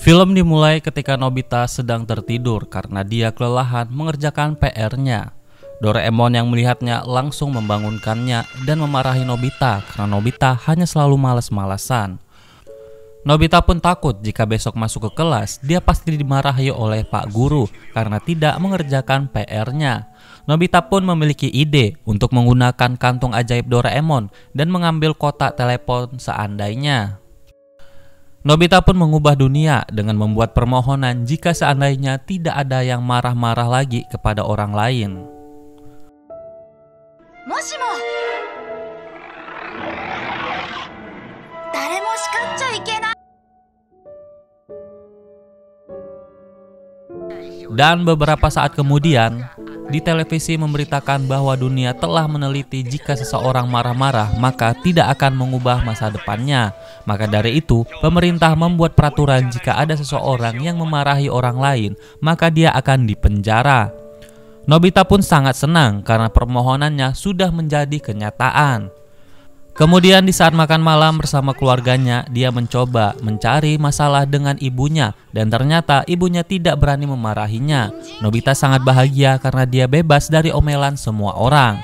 Film dimulai ketika Nobita sedang tertidur karena dia kelelahan mengerjakan PR-nya. Doraemon yang melihatnya langsung membangunkannya dan memarahi Nobita karena Nobita hanya selalu malas-malasan. Nobita pun takut jika besok masuk ke kelas dia pasti dimarahi oleh Pak Guru karena tidak mengerjakan PR-nya. Nobita pun memiliki ide untuk menggunakan kantung ajaib Doraemon dan mengambil kotak telepon seandainya. Nobita pun mengubah dunia dengan membuat permohonan jika seandainya tidak ada yang marah-marah lagi kepada orang lain. Dan beberapa saat kemudian, di televisi memberitakan bahwa dunia telah meneliti jika seseorang marah-marah maka tidak akan mengubah masa depannya. Maka dari itu, pemerintah membuat peraturan jika ada seseorang yang memarahi orang lain, maka dia akan dipenjara. Nobita pun sangat senang karena permohonannya sudah menjadi kenyataan. Kemudian di saat makan malam bersama keluarganya, dia mencoba mencari masalah dengan ibunya dan ternyata ibunya tidak berani memarahinya. Nobita sangat bahagia karena dia bebas dari omelan semua orang.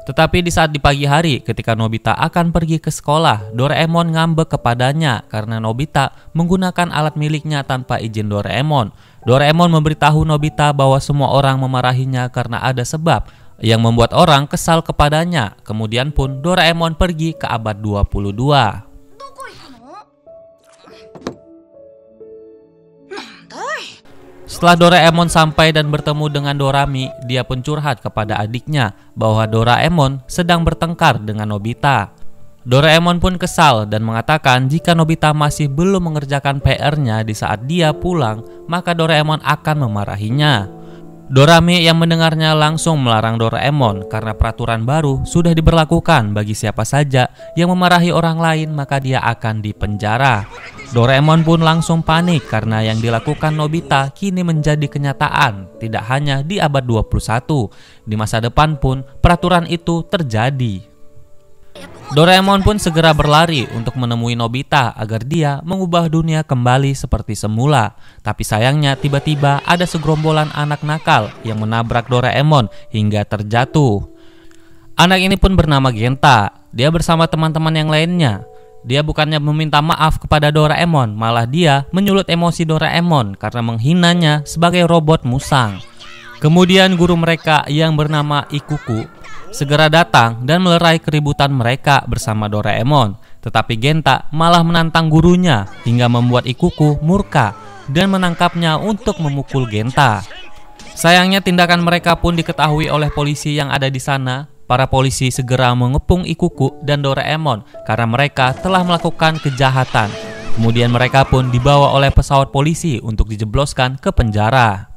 Tetapi di saat di pagi hari ketika Nobita akan pergi ke sekolah, Doraemon ngambek kepadanya karena Nobita menggunakan alat miliknya tanpa izin Doraemon. Doraemon memberitahu Nobita bahwa semua orang memarahinya karena ada sebab yang membuat orang kesal kepadanya. Kemudian pun Doraemon pergi ke abad 22. Setelah Doraemon sampai dan bertemu dengan Dorami, dia pun curhat kepada adiknya bahwa Doraemon sedang bertengkar dengan Nobita. Doraemon pun kesal dan mengatakan jika Nobita masih belum mengerjakan PR-nya di saat dia pulang, maka Doraemon akan memarahinya. Dorami yang mendengarnya langsung melarang Doraemon karena peraturan baru sudah diberlakukan bagi siapa saja yang memarahi orang lain maka dia akan dipenjara. Doraemon pun langsung panik karena yang dilakukan Nobita kini menjadi kenyataan tidak hanya di abad 21. Di masa depan pun peraturan itu terjadi. Doraemon pun segera berlari untuk menemui Nobita agar dia mengubah dunia kembali seperti semula. Tapi sayangnya tiba-tiba ada segerombolan anak nakal yang menabrak Doraemon hingga terjatuh. Anak ini pun bernama Genta. Dia bersama teman-teman yang lainnya. Dia bukannya meminta maaf kepada Doraemon, malah dia menyulut emosi Doraemon karena menghinanya sebagai robot musang. Kemudian guru mereka yang bernama Ikuku segera datang dan melerai keributan mereka bersama Doraemon. Tetapi Genta malah menantang gurunya hingga membuat Ikuku murka dan menangkapnya untuk memukul Genta. Sayangnya tindakan mereka pun diketahui oleh polisi yang ada di sana. Para polisi segera mengepung Ikuku dan Doraemon karena mereka telah melakukan kejahatan. Kemudian mereka pun dibawa oleh pesawat polisi untuk dijebloskan ke penjara.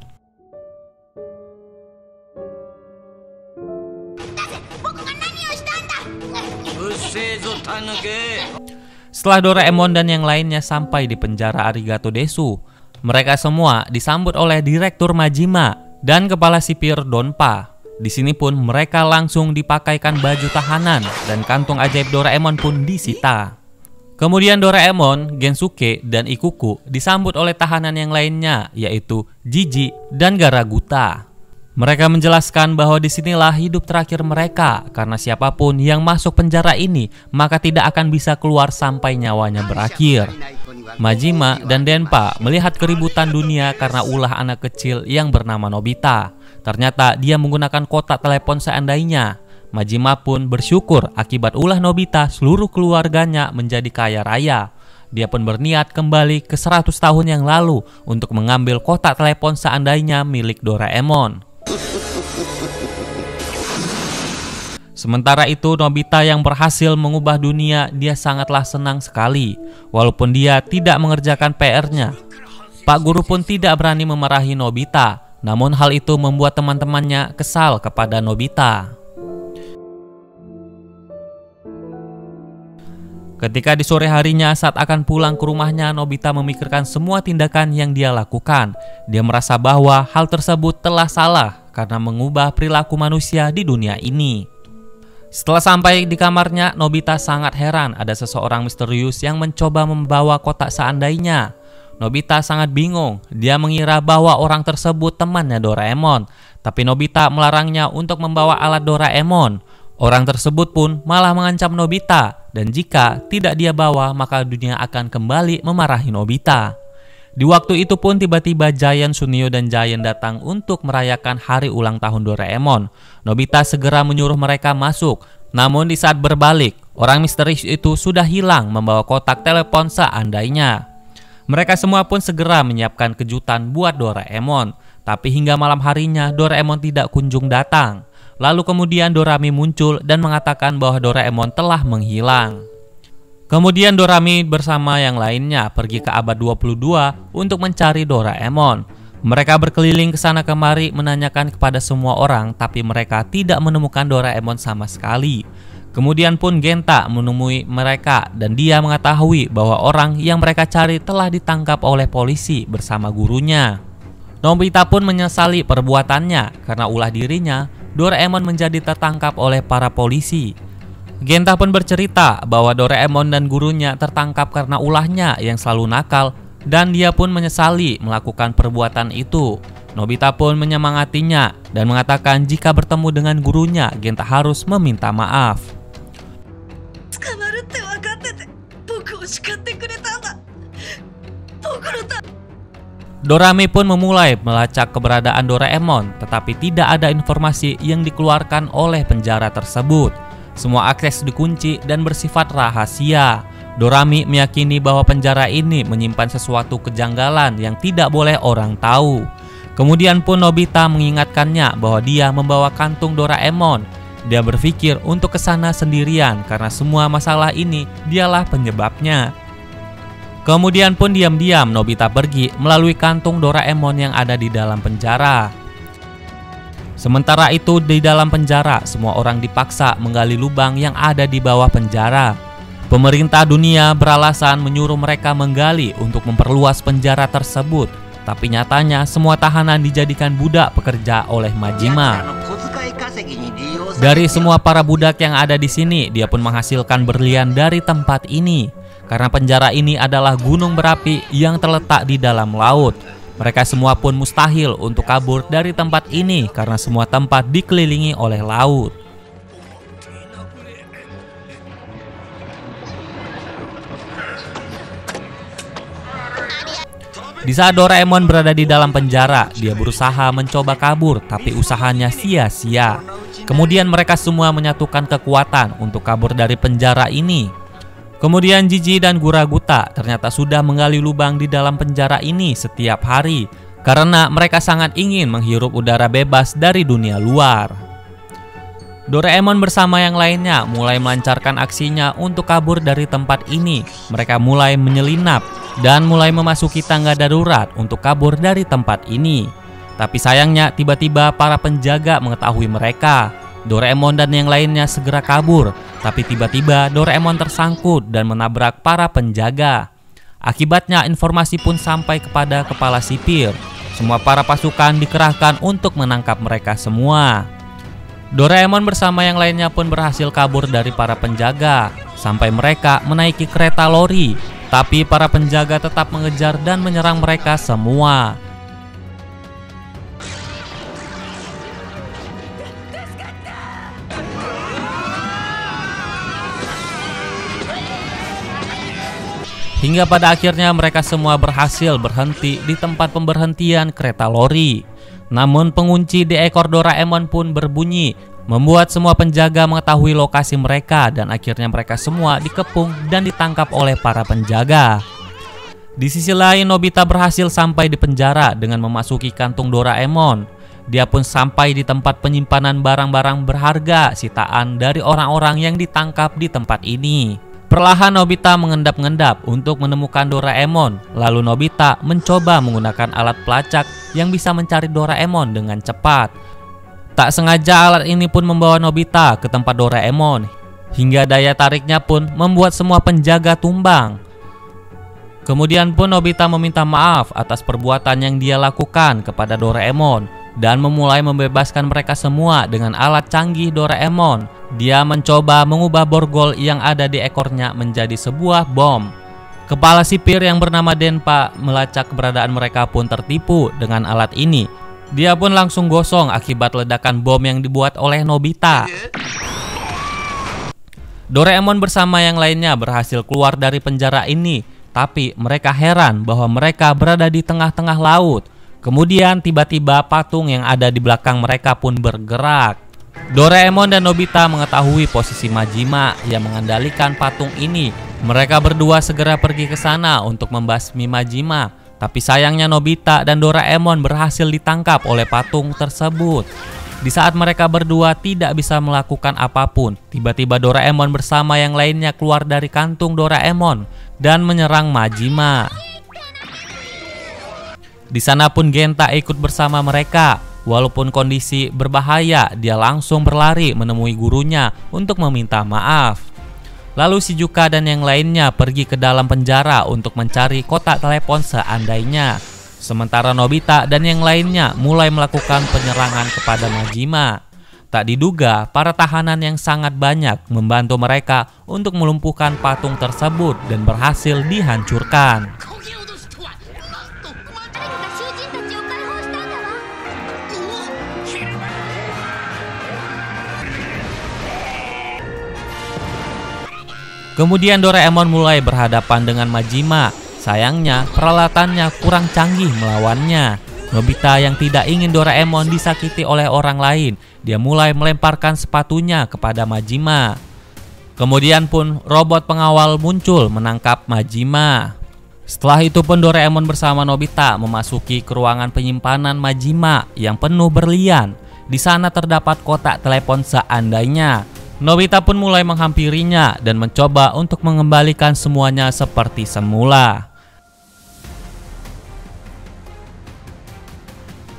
Setelah Doraemon dan yang lainnya sampai di penjara Arigato Desu, mereka semua disambut oleh Direktur Majima dan Kepala Sipir Donpa. Di sini pun mereka langsung dipakaikan baju tahanan dan kantung ajaib Doraemon pun disita. Kemudian Doraemon, Gensuke, dan Ikuku disambut oleh tahanan yang lainnya yaitu Jiji dan Garaguta. Mereka menjelaskan bahwa disinilah hidup terakhir mereka karena siapapun yang masuk penjara ini maka tidak akan bisa keluar sampai nyawanya berakhir. Majima dan Denpa melihat keributan dunia karena ulah anak kecil yang bernama Nobita. Ternyata dia menggunakan kotak telepon seandainya. Majima pun bersyukur akibat ulah Nobita seluruh keluarganya menjadi kaya raya. Dia pun berniat kembali ke 100 tahun yang lalu untuk mengambil kotak telepon seandainya milik Doraemon. Sementara itu Nobita yang berhasil mengubah dunia, dia sangatlah senang sekali. Walaupun dia tidak mengerjakan PR-nya, Pak Guru pun tidak berani memarahi Nobita. Namun hal itu membuat teman-temannya kesal kepada Nobita. Ketika di sore harinya saat akan pulang ke rumahnya, Nobita memikirkan semua tindakan yang dia lakukan. Dia merasa bahwa hal tersebut telah salah karena mengubah perilaku manusia di dunia ini. Setelah sampai di kamarnya, Nobita sangat heran ada seseorang misterius yang mencoba membawa kotak seandainya. Nobita sangat bingung, dia mengira bahwa orang tersebut temannya Doraemon, tapi Nobita melarangnya untuk membawa alat Doraemon. Orang tersebut pun malah mengancam Nobita, dan jika tidak dia bawa maka dunia akan kembali memarahi Nobita. Di waktu itu pun tiba-tiba Giant Sunio dan Giant datang untuk merayakan hari ulang tahun Doraemon. Nobita segera menyuruh mereka masuk. Namun di saat berbalik, orang misterius itu sudah hilang membawa kotak telepon seandainya. Mereka semua pun segera menyiapkan kejutan buat Doraemon. Tapi hingga malam harinya Doraemon tidak kunjung datang. Lalu kemudian Dorami muncul dan mengatakan bahwa Doraemon telah menghilang. Kemudian Dorami bersama yang lainnya pergi ke abad 22 untuk mencari Doraemon. Mereka berkeliling ke sana kemari menanyakan kepada semua orang, tapi mereka tidak menemukan Doraemon sama sekali. Kemudian pun Genta menemui mereka dan dia mengetahui bahwa orang yang mereka cari telah ditangkap oleh polisi bersama gurunya. Nobita pun menyesali perbuatannya karena ulah dirinya Doraemon menjadi tertangkap oleh para polisi. Genta pun bercerita bahwa Doraemon dan gurunya tertangkap karena ulahnya yang selalu nakal dan dia pun menyesali melakukan perbuatan itu. Nobita pun menyemangatinya dan mengatakan jika bertemu dengan gurunya, Genta harus meminta maaf. Dorami pun memulai melacak keberadaan Doraemon, tetapi tidak ada informasi yang dikeluarkan oleh penjara tersebut. Semua akses dikunci dan bersifat rahasia. Dorami meyakini bahwa penjara ini menyimpan sesuatu kejanggalan yang tidak boleh orang tahu. Kemudian pun Nobita mengingatkannya bahwa dia membawa kantung Doraemon. Dia berpikir untuk ke sana sendirian karena semua masalah ini dialah penyebabnya. Kemudian pun diam-diam Nobita pergi melalui kantung Doraemon yang ada di dalam penjara. Sementara itu di dalam penjara, semua orang dipaksa menggali lubang yang ada di bawah penjara. Pemerintah dunia beralasan menyuruh mereka menggali untuk memperluas penjara tersebut. Tapi nyatanya semua tahanan dijadikan budak pekerja oleh Majima. Dari semua para budak yang ada di sini, dia pun menghasilkan berlian dari tempat ini. Karena penjara ini adalah gunung berapi yang terletak di dalam laut. Mereka semua pun mustahil untuk kabur dari tempat ini karena semua tempat dikelilingi oleh laut. Di saat Doraemon berada di dalam penjara, dia berusaha mencoba kabur, tapi usahanya sia-sia. Kemudian mereka semua menyatukan kekuatan untuk kabur dari penjara ini. Kemudian Jiji dan Guraguta ternyata sudah menggali lubang di dalam penjara ini setiap hari karena mereka sangat ingin menghirup udara bebas dari dunia luar. Doraemon bersama yang lainnya mulai melancarkan aksinya untuk kabur dari tempat ini. Mereka mulai menyelinap dan mulai memasuki tangga darurat untuk kabur dari tempat ini. Tapi sayangnya tiba-tiba para penjaga mengetahui mereka. Doraemon dan yang lainnya segera kabur, tapi tiba-tiba Doraemon tersangkut dan menabrak para penjaga. Akibatnya informasi pun sampai kepada kepala sipir. Semua para pasukan dikerahkan untuk menangkap mereka semua. Doraemon bersama yang lainnya pun berhasil kabur dari para penjaga sampai mereka menaiki kereta lori. Tapi para penjaga tetap mengejar dan menyerang mereka semua. Hingga pada akhirnya mereka semua berhasil berhenti di tempat pemberhentian kereta lori. Namun pengunci di ekor Doraemon pun berbunyi, membuat semua penjaga mengetahui lokasi mereka dan akhirnya mereka semua dikepung dan ditangkap oleh para penjaga. Di sisi lain Nobita berhasil sampai di penjara dengan memasuki kantung Doraemon. Dia pun sampai di tempat penyimpanan barang-barang berharga sitaan dari orang-orang yang ditangkap di tempat ini. Perlahan Nobita mengendap-endap untuk menemukan Doraemon. Lalu Nobita mencoba menggunakan alat pelacak yang bisa mencari Doraemon dengan cepat. Tak sengaja alat ini pun membawa Nobita ke tempat Doraemon. Hingga daya tariknya pun membuat semua penjaga tumbang. Kemudian pun Nobita meminta maaf atas perbuatan yang dia lakukan kepada Doraemon dan memulai membebaskan mereka semua dengan alat canggih Doraemon. Dia mencoba mengubah borgol yang ada di ekornya menjadi sebuah bom. Kepala sipir yang bernama Denpa melacak keberadaan mereka pun tertipu dengan alat ini. Dia pun langsung gosong akibat ledakan bom yang dibuat oleh Nobita. Doraemon bersama yang lainnya berhasil keluar dari penjara ini, tapi mereka heran bahwa mereka berada di tengah-tengah laut. Kemudian tiba-tiba patung yang ada di belakang mereka pun bergerak. Doraemon dan Nobita mengetahui posisi Majima yang mengendalikan patung ini. Mereka berdua segera pergi ke sana untuk membasmi Majima. Tapi sayangnya Nobita dan Doraemon berhasil ditangkap oleh patung tersebut. Di saat mereka berdua tidak bisa melakukan apapun, tiba-tiba Doraemon bersama yang lainnya keluar dari kantung Doraemon dan menyerang Majima. Di sana pun Genta ikut bersama mereka. Walaupun kondisi berbahaya, dia langsung berlari menemui gurunya untuk meminta maaf. Lalu Shizuka dan yang lainnya pergi ke dalam penjara untuk mencari kotak telepon seandainya. Sementara Nobita dan yang lainnya mulai melakukan penyerangan kepada Majima. Tak diduga, para tahanan yang sangat banyak membantu mereka untuk melumpuhkan patung tersebut dan berhasil dihancurkan. Kemudian Doraemon mulai berhadapan dengan Majima. Sayangnya peralatannya kurang canggih melawannya. Nobita yang tidak ingin Doraemon disakiti oleh orang lain, dia mulai melemparkan sepatunya kepada Majima. Kemudian pun robot pengawal muncul menangkap Majima. Setelah itu pun Doraemon bersama Nobita memasuki ke ruangan penyimpanan Majima yang penuh berlian. Di sana terdapat kotak telepon seandainya. Nobita pun mulai menghampirinya dan mencoba untuk mengembalikan semuanya seperti semula.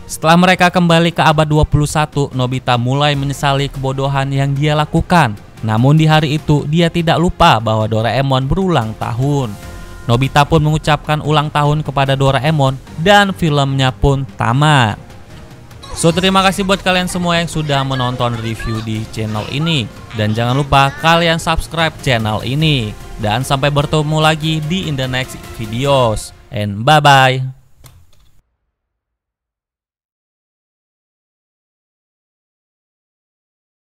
Setelah mereka kembali ke abad 21, Nobita mulai menyesali kebodohan yang dia lakukan. Namun di hari itu dia tidak lupa bahwa Doraemon berulang tahun. Nobita pun mengucapkan ulang tahun kepada Doraemon dan filmnya pun tamat. So, terima kasih buat kalian semua yang sudah menonton review di channel ini. Dan jangan lupa kalian subscribe channel ini. Dan sampai bertemu lagi di in the next videos. And bye-bye.